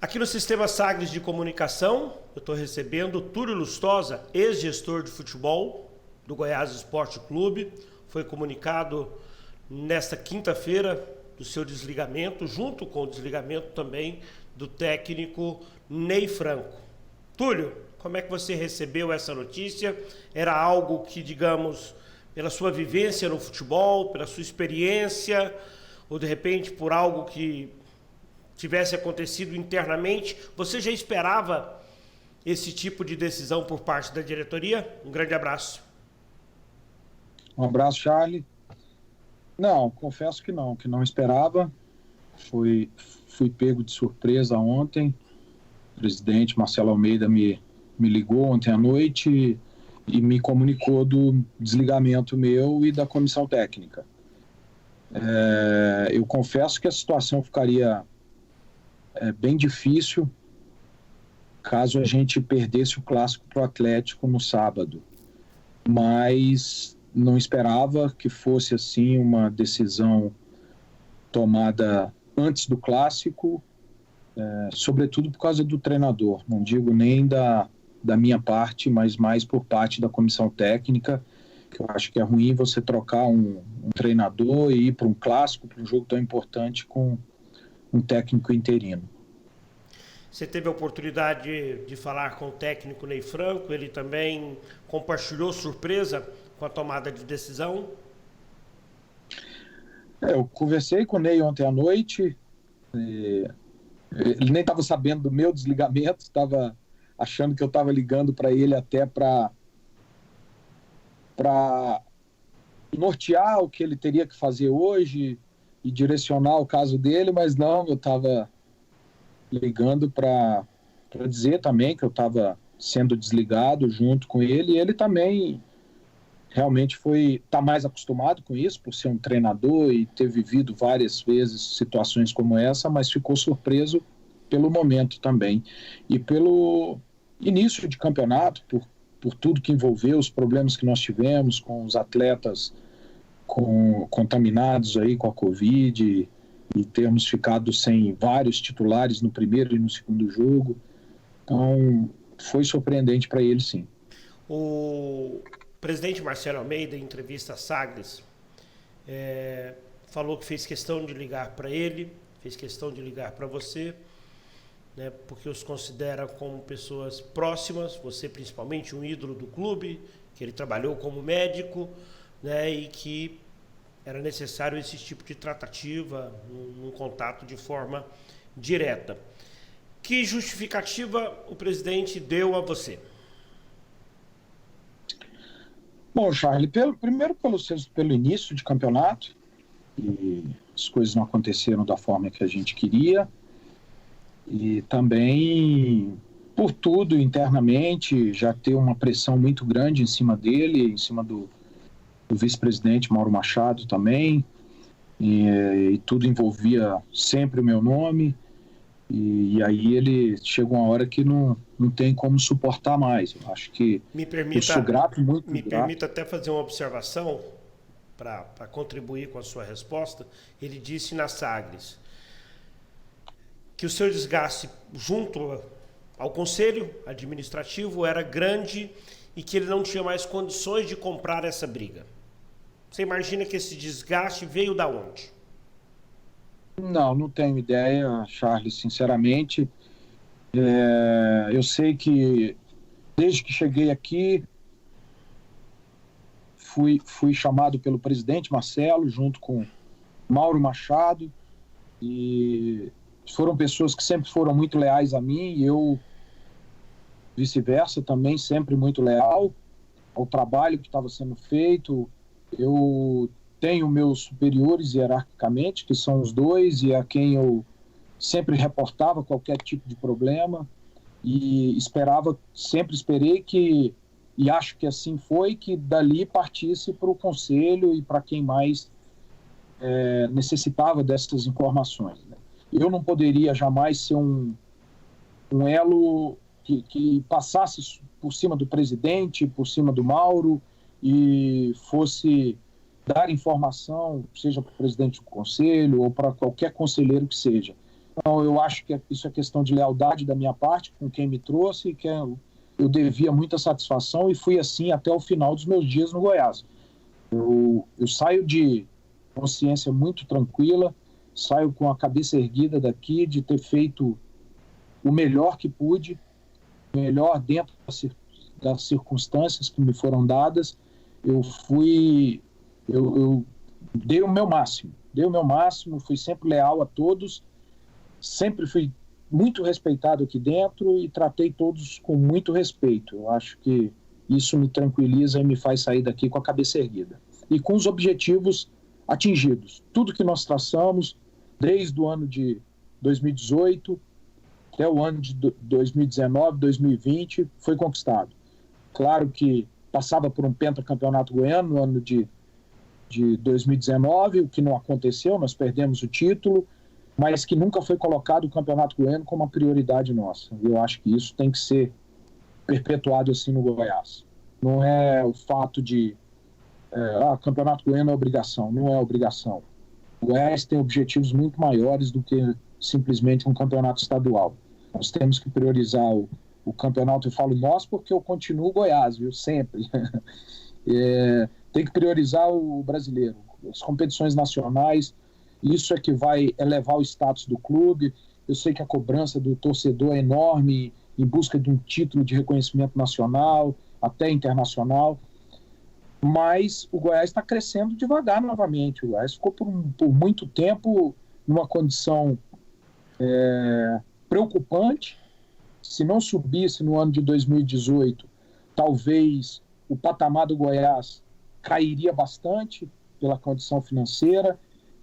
Aqui no Sistema Sagres de Comunicação, eu estou recebendo Túlio Lustosa, ex-gestor de futebol do Goiás Esporte Clube. Foi comunicado nesta quinta-feira do seu desligamento, junto com o desligamento também do técnico Ney Franco. Túlio, como é que você recebeu essa notícia? Era algo que, digamos, pela sua vivência no futebol, pela sua experiência, ou de repente por algo que tivesse acontecido internamente, você já esperava esse tipo de decisão por parte da diretoria? Um grande abraço. Um abraço, Charlie. Não, confesso que não esperava. Fui pego de surpresa ontem. O presidente Marcelo Almeida me ligou ontem à noite e me comunicou do desligamento meu e da comissão técnica. Eu confesso que a situação ficaria bem difícil caso a gente perdesse o clássico para o Atlético no sábado, mas não esperava que fosse assim uma decisão tomada antes do clássico, sobretudo por causa do treinador. Não digo nem da minha parte, mas mais por parte da comissão técnica, que eu acho que é ruim você trocar um treinador e ir para um clássico, para um jogo tão importante com um técnico interino. Você teve a oportunidade de falar com o técnico Ney Franco, ele também compartilhou surpresa com a tomada de decisão? Eu conversei com o Ney ontem à noite, ele nem estava sabendo do meu desligamento, estava achando que eu estava ligando para ele até para nortear o que ele teria que fazer hoje e direcionar o caso dele, mas não, eu estava ligando para dizer também que eu estava sendo desligado junto com ele, e ele também realmente está mais acostumado com isso, por ser um treinador e ter vivido várias vezes situações como essa, mas ficou surpreso pelo momento também. E pelo início de campeonato, por tudo que envolveu, os problemas que nós tivemos com os atletas contaminados aí com a Covid, e termos ficado sem vários titulares no primeiro e no segundo jogo. Então, foi surpreendente para ele, sim. O presidente Marcelo Almeida, em entrevista a Sagres, falou que fez questão de ligar para ele, fez questão de ligar para você, né, porque os considera como pessoas próximas, você principalmente um ídolo do clube, que ele trabalhou como médico, né, e que era necessário esse tipo de tratativa, num contato de forma direta. Que justificativa o presidente deu a você? Bom, Charlie, primeiro pelo início de campeonato, e as coisas não aconteceram da forma que a gente queria, e também por tudo internamente, já ter uma pressão muito grande em cima dele, em cima do vice-presidente Mauro Machado também, e tudo envolvia sempre o meu nome, e aí ele chegou uma hora que não tem como suportar mais. Eu acho que eu sou grato, muito me grato. permita até fazer uma observação para contribuir com a sua resposta. Ele disse na Sagres que o seu desgaste junto ao conselho administrativo era grande e que ele não tinha mais condições de comprar essa briga. Você imagina que esse desgaste veio da onde? Não tenho ideia, Charles, sinceramente. Eu sei que desde que cheguei aqui fui chamado pelo presidente Marcelo junto com Mauro Machado, e foram pessoas que sempre foram muito leais a mim, e eu vice-versa também, sempre muito leal ao trabalho que estava sendo feito. Eu tenho meus superiores hierarquicamente, que são os dois, e a quem eu sempre reportava qualquer tipo de problema, e sempre esperei que, e acho que assim foi, que dali partisse para o conselho e para quem mais necessitava dessas informações, né? Eu não poderia jamais ser um elo que passasse por cima do presidente, por cima do Mauro, e fosse dar informação, seja para o presidente do conselho ou para qualquer conselheiro que seja. Então, eu acho que isso é questão de lealdade da minha parte com quem me trouxe, que eu devia muita satisfação e fui assim até o final dos meus dias no Goiás. Eu saio de consciência muito tranquila, saio com a cabeça erguida daqui, de ter feito o melhor que pude, o melhor dentro das circunstâncias que me foram dadas. Eu dei o meu máximo, fui sempre leal a todos, sempre fui muito respeitado aqui dentro e tratei todos com muito respeito. Eu acho que isso me tranquiliza e me faz sair daqui com a cabeça erguida. E com os objetivos atingidos. Tudo que nós traçamos, desde o ano de 2018 até o ano de 2019, 2020, foi conquistado. Claro que passava por um pentacampeonato goiano no ano de 2019, o que não aconteceu, nós perdemos o título, mas que nunca foi colocado o Campeonato Goiano como uma prioridade nossa. E eu acho que isso tem que ser perpetuado assim no Goiás. Não é o fato de Campeonato Goiano é obrigação, não é obrigação. O Goiás tem objetivos muito maiores do que simplesmente um campeonato estadual. Nós temos que priorizar o campeonato, eu falo nós porque eu continuo Goiás, viu, sempre. Tem que priorizar o brasileiro, as competições nacionais. Isso é que vai elevar o status do clube. Eu sei que a cobrança do torcedor é enorme em busca de um título de reconhecimento nacional, até internacional. Mas o Goiás está crescendo devagar novamente. O Goiás ficou por muito tempo numa condição preocupante. Se não subisse no ano de 2018, talvez o patamar do Goiás cairia bastante pela condição financeira.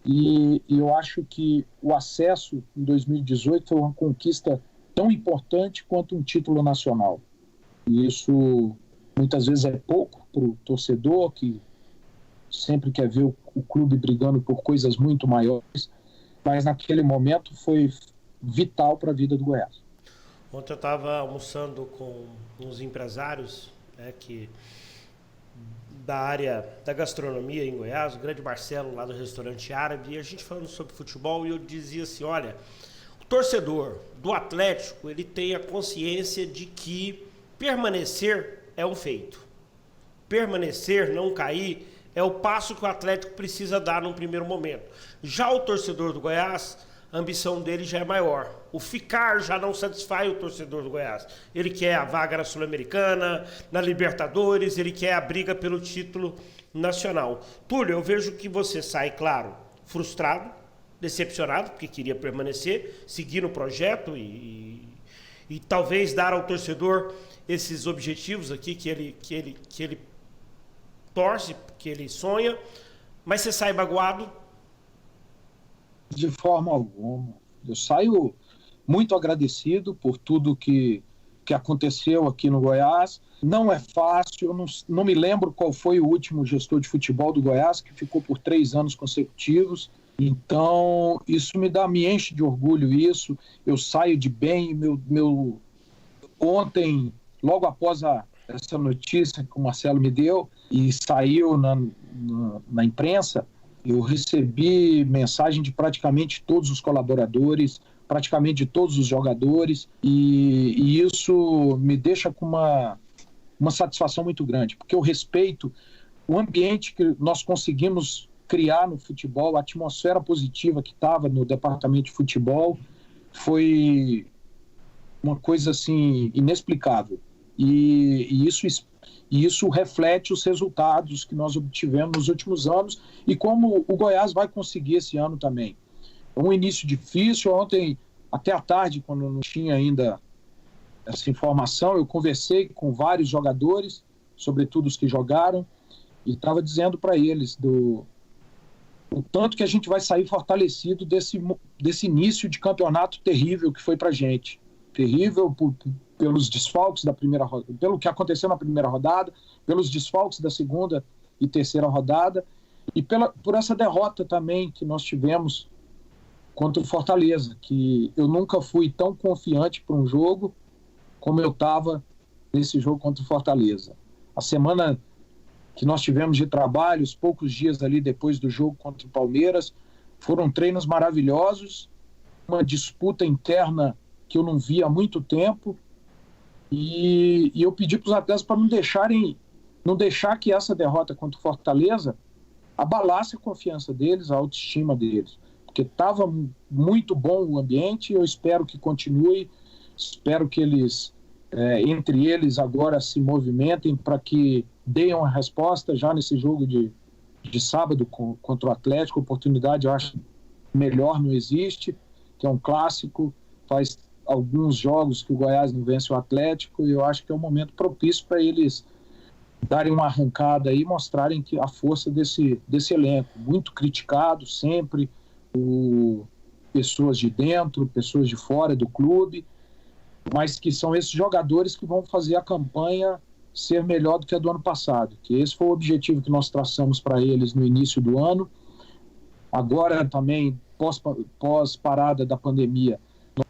E eu acho que o acesso em 2018 foi uma conquista tão importante quanto um título nacional. E isso muitas vezes é pouco para o torcedor, que sempre quer ver o clube brigando por coisas muito maiores, mas naquele momento foi vital para a vida do Goiás. Ontem eu estava almoçando com uns empresários da área da gastronomia em Goiás, o grande Marcelo lá do restaurante árabe, e a gente falando sobre futebol, e eu dizia assim, olha, o torcedor do Atlético, ele tem a consciência de que permanecer é um feito. Permanecer, não cair, é o passo que o Atlético precisa dar num primeiro momento. Já o torcedor do Goiás, a ambição dele já é maior. O ficar já não satisfaz o torcedor do Goiás. Ele quer a vaga na Sul-Americana, na Libertadores, ele quer a briga pelo título nacional. Túlio, eu vejo que você sai, claro, frustrado, decepcionado, porque queria permanecer, seguir no projeto e talvez dar ao torcedor esses objetivos aqui que ele torce, que ele sonha, mas você sai magoado? De forma alguma. Eu saio muito agradecido por tudo que aconteceu aqui no Goiás. Não é fácil, eu não me lembro qual foi o último gestor de futebol do Goiás, que ficou por 3 anos consecutivos. Então, isso me enche de orgulho isso. Eu saio de bem. Ontem, logo após essa notícia que o Marcelo me deu e saiu na imprensa, eu recebi mensagem de praticamente todos os colaboradores, praticamente de todos os jogadores, e isso me deixa com uma satisfação muito grande, porque eu respeito o ambiente que nós conseguimos criar no futebol, a atmosfera positiva que estava no departamento de futebol, foi uma coisa assim inexplicável. E isso reflete os resultados que nós obtivemos nos últimos anos e como o Goiás vai conseguir esse ano também. Um início difícil. Ontem, até à tarde, quando não tinha ainda essa informação, eu conversei com vários jogadores, sobretudo os que jogaram, e estava dizendo para eles o tanto que a gente vai sair fortalecido desse início de campeonato terrível que foi para a gente. Terrível pelos desfalques da primeira rodada, pelo que aconteceu na primeira rodada, pelos desfalques da segunda e terceira rodada, e por essa derrota também que nós tivemos contra o Fortaleza, que eu nunca fui tão confiante para um jogo como eu estava nesse jogo contra o Fortaleza. A semana que nós tivemos de trabalho, os poucos dias ali depois do jogo contra o Palmeiras, foram treinos maravilhosos, uma disputa interna que eu não via há muito tempo, e eu pedi para os atletas para não deixar que essa derrota contra o Fortaleza abalasse a confiança deles, a autoestima deles, porque estava muito bom o ambiente. Eu espero que continue, espero que eles, entre eles agora, se movimentem para que deem uma resposta já nesse jogo de sábado contra o Atlético. Oportunidade, eu acho, melhor não existe, que é um clássico. Faz alguns jogos que o Goiás não vence o Atlético, e eu acho que é um momento propício para eles darem uma arrancada e mostrarem que a força desse elenco, muito criticado sempre, pessoas de dentro, pessoas de fora do clube, mas que são esses jogadores que vão fazer a campanha ser melhor do que a do ano passado, que esse foi o objetivo que nós traçamos para eles no início do ano. Agora também, pós-parada da pandemia,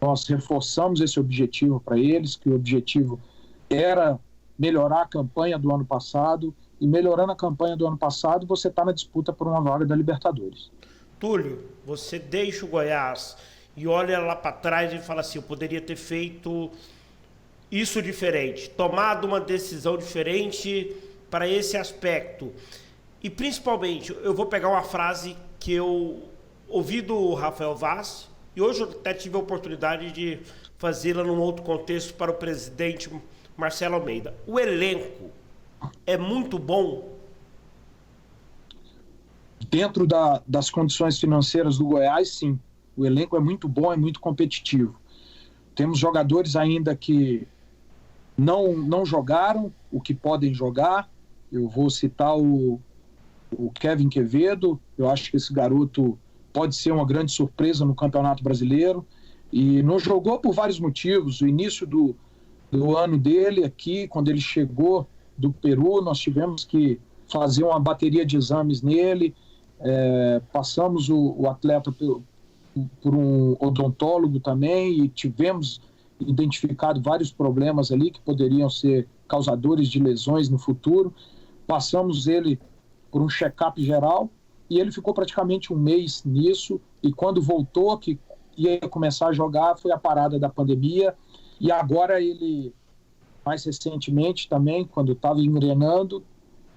nós reforçamos esse objetivo para eles, que o objetivo era melhorar a campanha do ano passado, e melhorando a campanha do ano passado, você está na disputa por uma vaga da Libertadores. Túlio, você deixa o Goiás e olha lá para trás e fala assim, eu poderia ter feito isso diferente, tomado uma decisão diferente para esse aspecto. E principalmente, eu vou pegar uma frase que eu ouvi do Rafael Vaz, e hoje eu até tive a oportunidade de fazê-la num outro contexto para o presidente Marcelo Almeida. O elenco é muito bom? Dentro das condições financeiras do Goiás, sim. O elenco é muito bom, é muito competitivo. Temos jogadores ainda que não jogaram o que podem jogar. Eu vou citar o Kevin Quevedo. Eu acho que esse garoto pode ser uma grande surpresa no Campeonato Brasileiro. E não jogou por vários motivos. O início do ano dele aqui, quando ele chegou do Peru, nós tivemos que fazer uma bateria de exames nele. Passamos o atleta por um odontólogo também, e tivemos identificado vários problemas ali que poderiam ser causadores de lesões no futuro. Passamos ele por um check-up geral, e ele ficou praticamente um mês nisso, e quando voltou, que ia começar a jogar, foi a parada da pandemia. E agora ele, mais recentemente também, quando estava engrenando,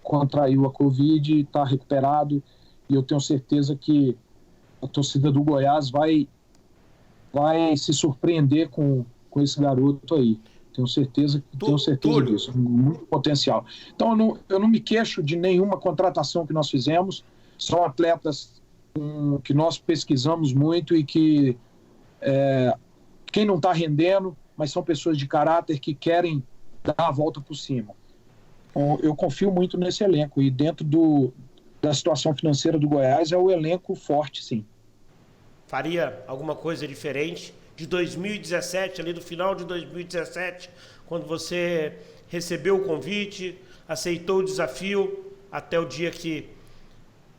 contraiu a Covid, está recuperado, e eu tenho certeza que a torcida do Goiás vai se surpreender com esse garoto aí. Tenho certeza disso, muito potencial. Então eu não me queixo de nenhuma contratação que nós fizemos. São atletas que nós pesquisamos muito e que quem não está rendendo, mas são pessoas de caráter que querem dar a volta por cima. Então, eu confio muito nesse elenco, e dentro da situação financeira do Goiás é o elenco forte, sim. Faria alguma coisa diferente de 2017, ali do final de 2017, quando você recebeu o convite, aceitou o desafio, até o dia que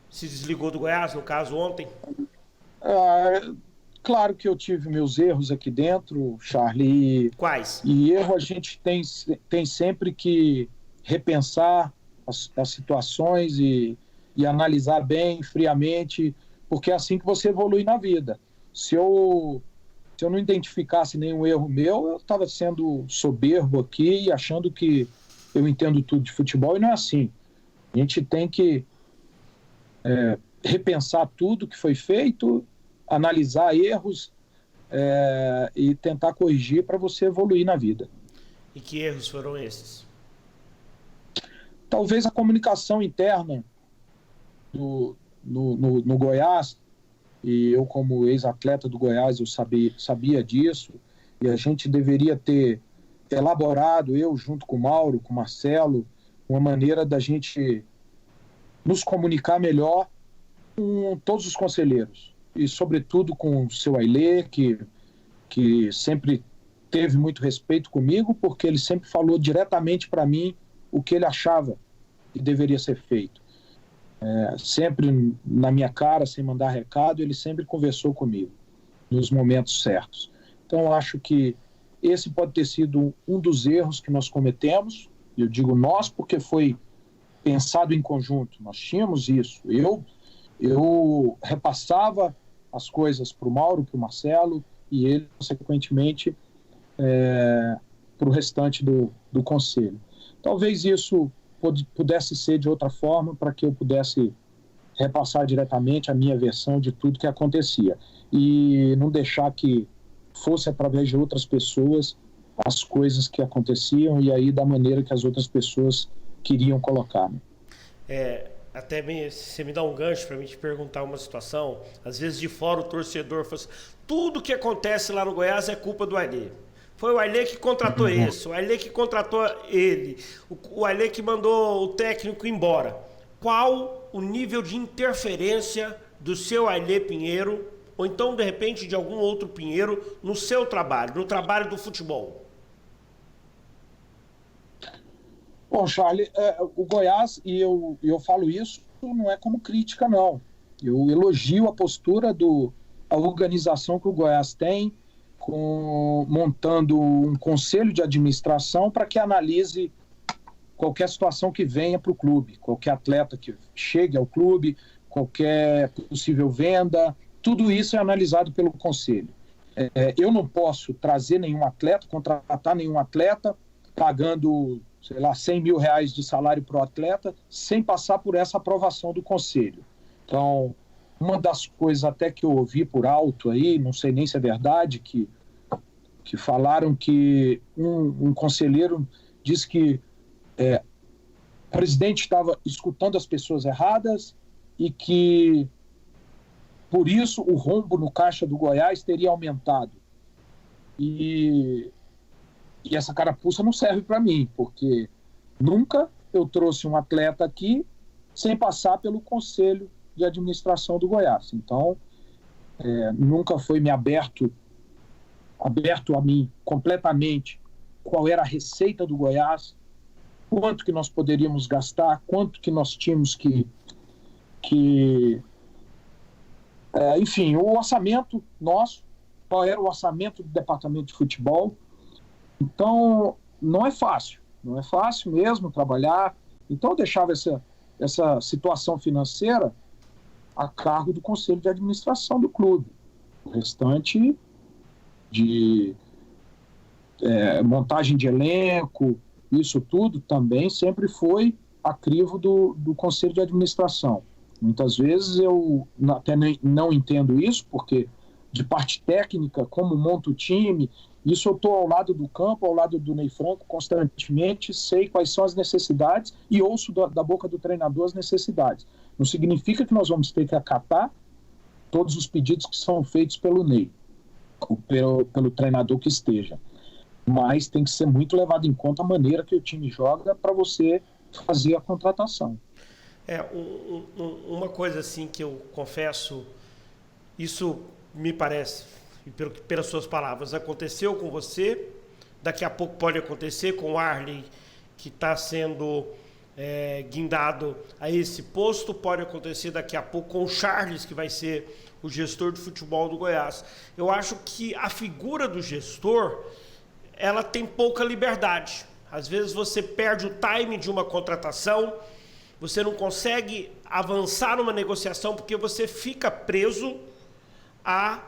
se desligou do Goiás, no caso ontem? Claro que eu tive meus erros aqui dentro, Charlie. Quais? E erro a gente tem sempre que repensar as situações e analisar bem, friamente, porque é assim que você evolui na vida. Se eu não identificasse nenhum erro meu, eu estava sendo soberbo aqui e achando que eu entendo tudo de futebol, e não é assim. A gente tem que repensar tudo que foi feito, analisar erros e tentar corrigir para você evoluir na vida. E que erros foram esses? Talvez a comunicação interna no Goiás, e eu, como ex-atleta do Goiás, eu sabia disso, e a gente deveria ter elaborado, eu junto com o Mauro, com o Marcelo, uma maneira da gente nos comunicar melhor com todos os conselheiros, e sobretudo com o seu Ailê, que sempre teve muito respeito comigo, porque ele sempre falou diretamente para mim o que ele achava que deveria ser feito. Sempre na minha cara, sem mandar recado, ele sempre conversou comigo nos momentos certos. Então, eu acho que esse pode ter sido um dos erros que nós cometemos. Eu digo nós porque foi pensado em conjunto. Nós tínhamos isso. Eu repassava as coisas para o Mauro, para o Marcelo, e ele, consequentemente, para o restante do conselho. Talvez isso pudesse ser de outra forma, para que eu pudesse repassar diretamente a minha versão de tudo que acontecia e não deixar que fosse através de outras pessoas as coisas que aconteciam e aí da maneira que as outras pessoas queriam colocar. Você me dá um gancho para mim te perguntar uma situação. Às vezes de fora o torcedor fala assim, tudo que acontece lá no Goiás é culpa do Ailê. Foi o Ailê que contratou esse, o Ailê que contratou ele, o Ailê que mandou o técnico embora. Qual o nível de interferência do seu Ailê Pinheiro, ou então, de repente, de algum outro Pinheiro, no seu trabalho, no trabalho do futebol? Bom, Charlie, o Goiás, e eu falo isso, não é como crítica, não. Eu elogio a postura a organização que o Goiás tem, montando um conselho de administração para que analise qualquer situação que venha para o clube, qualquer atleta que chegue ao clube, qualquer possível venda, tudo isso é analisado pelo conselho. Eu não posso trazer nenhum atleta, contratar nenhum atleta, pagando, sei lá, 100 mil reais de salário para o atleta, sem passar por essa aprovação do conselho. Então, uma das coisas até que eu ouvi por alto aí, não sei nem se é verdade, que falaram que um conselheiro disse que o presidente estava escutando as pessoas erradas e que, por isso, o rombo no caixa do Goiás teria aumentado. E essa carapuça não serve para mim, porque nunca eu trouxe um atleta aqui sem passar pelo conselho de administração do Goiás. Então, nunca foi me aberto a mim completamente qual era a receita do Goiás, quanto que nós poderíamos gastar, quanto que nós tínhamos enfim, o orçamento nosso, qual era o orçamento do departamento de futebol. Então, não é fácil mesmo trabalhar. Então, eu deixava essa situação financeira a cargo do conselho de administração do clube. O restante de montagem de elenco, isso tudo também sempre foi a crivo do conselho de administração. Muitas vezes eu até não entendo isso, porque de parte técnica, como monta o time, isso eu estou ao lado do campo, ao lado do Ney Franco, constantemente, sei quais são as necessidades e ouço da boca do treinador as necessidades. Não significa que nós vamos ter que acatar todos os pedidos que são feitos pelo Ney, ou pelo treinador que esteja. Mas tem que ser muito levado em conta a maneira que o time joga para você fazer a contratação. Uma coisa assim que eu confesso, isso me parece, pelas suas palavras, aconteceu com você, daqui a pouco pode acontecer com o Arley, que está sendo guindado a esse posto, pode acontecer daqui a pouco com o Charles, que vai ser o gestor de futebol do Goiás. Eu acho que a figura do gestor, ela tem pouca liberdade. Às vezes você perde o time de uma contratação, você não consegue avançar numa negociação porque você fica preso a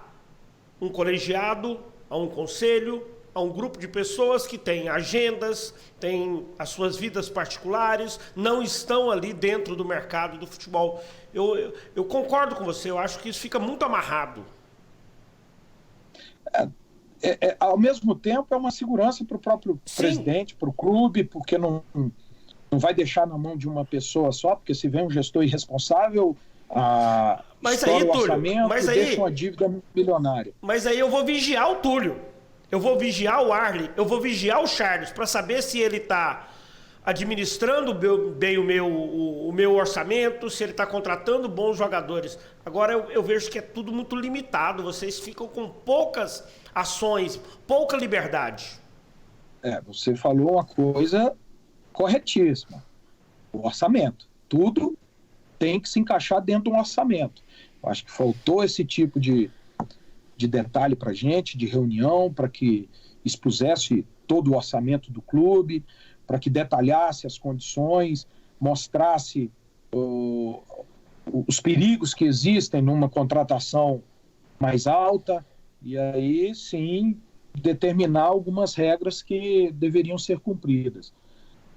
um colegiado, a um conselho, a um grupo de pessoas que têm agendas, têm as suas vidas particulares, não estão ali dentro do mercado do futebol. Eu concordo com você, eu acho que isso fica muito amarrado. Ao mesmo tempo, é uma segurança para o próprio presidente, para o clube, porque não vai deixar na mão de uma pessoa só, porque se vem um gestor irresponsável, estoura o orçamento, deixa uma dívida milionária. Mas aí eu vou vigiar o Túlio, eu vou vigiar o Arley, eu vou vigiar o Charles, para saber se ele está administrando bem o meu orçamento, se ele está contratando bons jogadores. Agora eu vejo que é tudo muito limitado, vocês ficam com poucas ações, pouca liberdade. Você falou uma coisa corretíssima. O orçamento. Tudo tem que se encaixar dentro de um orçamento. Eu acho que faltou esse tipo de detalhe para a gente, de reunião, para que expusesse todo o orçamento do clube, para que detalhasse as condições, mostrasse os perigos que existem numa contratação mais alta. e aí sim determinar algumas regras que deveriam ser cumpridas.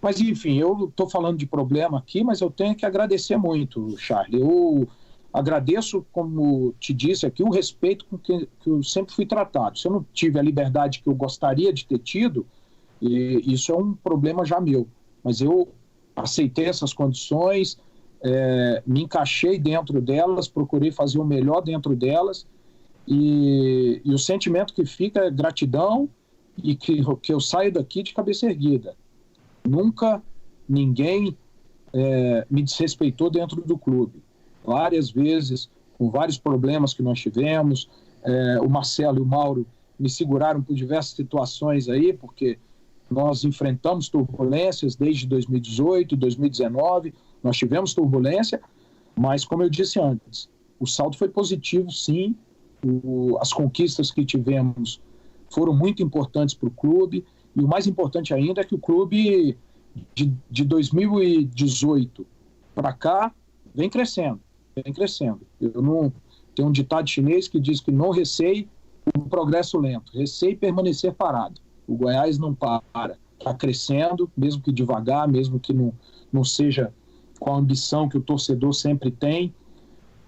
Mas, enfim, eu estou falando de problema aqui, mas eu tenho que agradecer muito, Charlie. Eu agradeço, como te disse aqui, o respeito com que eu sempre fui tratado. Se eu não tive a liberdade que eu gostaria de ter tido, isso é um problema já meu. Mas eu aceitei essas condições, me encaixei dentro delas, procurei fazer o melhor dentro delas, e o sentimento que fica é gratidão e que eu saio daqui de cabeça erguida. Nunca ninguém me desrespeitou dentro do clube. Várias vezes, com vários problemas que nós tivemos, o Marcelo e o Mauro me seguraram por diversas situações aí, porque nós enfrentamos turbulências desde 2018, 2019, nós tivemos turbulência, mas como eu disse antes, o saldo foi positivo, sim. As conquistas que tivemos foram muito importantes para o clube, e o mais importante ainda é que o clube de 2018 para cá vem crescendo. Eu não tenho um ditado chinês que diz que não receie o progresso lento, receie permanecer parado. O Goiás não para, está crescendo, mesmo que devagar, mesmo que não seja com a ambição que o torcedor sempre tem,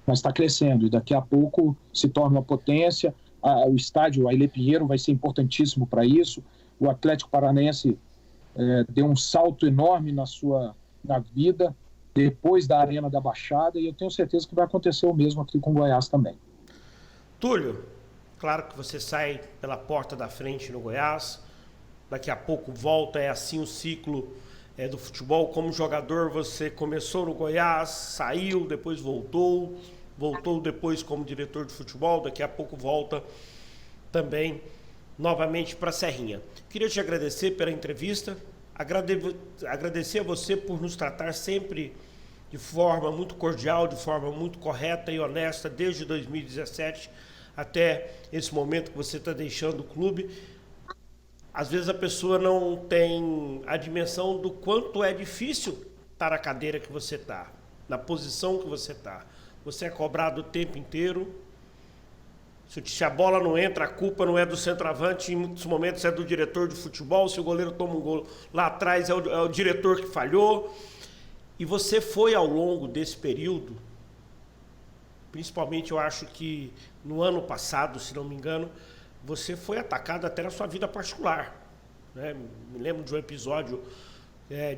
mas está crescendo e daqui a pouco se torna uma potência. O estádio Ailê Pinheiro vai ser importantíssimo para isso. O Atlético Paranaense deu um salto enorme na vida depois da Arena da Baixada, e eu tenho certeza que vai acontecer o mesmo aqui com o Goiás também. Túlio, claro que você sai pela porta da frente no Goiás, daqui a pouco volta, é assim o ciclo do futebol. Como jogador você começou no Goiás, saiu, depois voltou depois como diretor de futebol, daqui a pouco volta também novamente para a Serrinha. Queria te agradecer pela entrevista, agradecer a você por nos tratar sempre de forma muito cordial, de forma muito correta e honesta, desde 2017 até esse momento que você está deixando o clube. Às vezes a pessoa não tem a dimensão do quanto é difícil estar na cadeira que você está, na posição que você está. Você é cobrado o tempo inteiro. Se a bola não entra, a culpa não é do centroavante, em muitos momentos é do diretor de futebol. Se o goleiro toma um gol lá atrás, é o diretor que falhou. E você foi, ao longo desse período, principalmente eu acho que no ano passado, se não me engano, você foi atacado até na sua vida particular, né? Me lembro de um episódio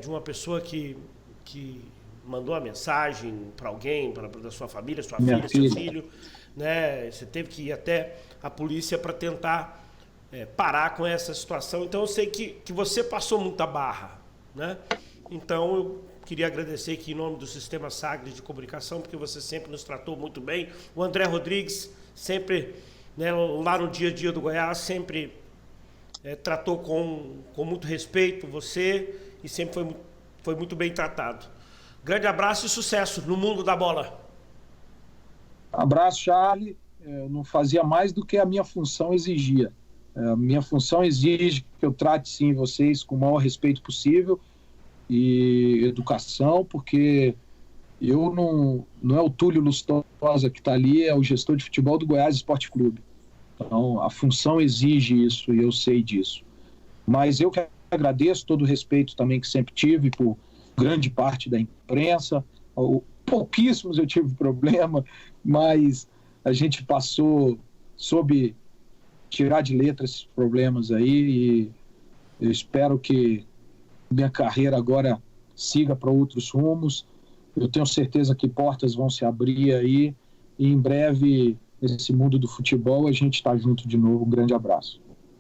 de uma pessoa que mandou uma mensagem para alguém, da sua família, sua filha, seu filho, né? Você teve que ir até a polícia para tentar parar com essa situação. Então eu sei que você passou muita barra, né? Então eu queria agradecer aqui em nome do Sistema Sagres de Comunicação, porque você sempre nos tratou muito bem. O André Rodrigues sempre, né, lá no dia a dia do Goiás, sempre tratou com muito respeito você e sempre foi muito bem tratado. Grande abraço e sucesso no mundo da bola. Abraço, Charlie. Eu não fazia mais do que a minha função exigia. A minha função exige que eu trate, sim, vocês com o maior respeito possível e educação, porque eu não é o Túlio Lustosa que está ali, é o gestor de futebol do Goiás Esporte Clube. Então, a função exige isso e eu sei disso. Mas eu que agradeço todo o respeito também que sempre tive por grande parte da imprensa. Pouquíssimos eu tive problema, mas a gente soube tirar de letra esses problemas aí, e eu espero que minha carreira agora siga para outros rumos. Eu tenho certeza que portas vão se abrir aí, e em breve, nesse mundo do futebol, a gente está junto de novo. Um grande abraço.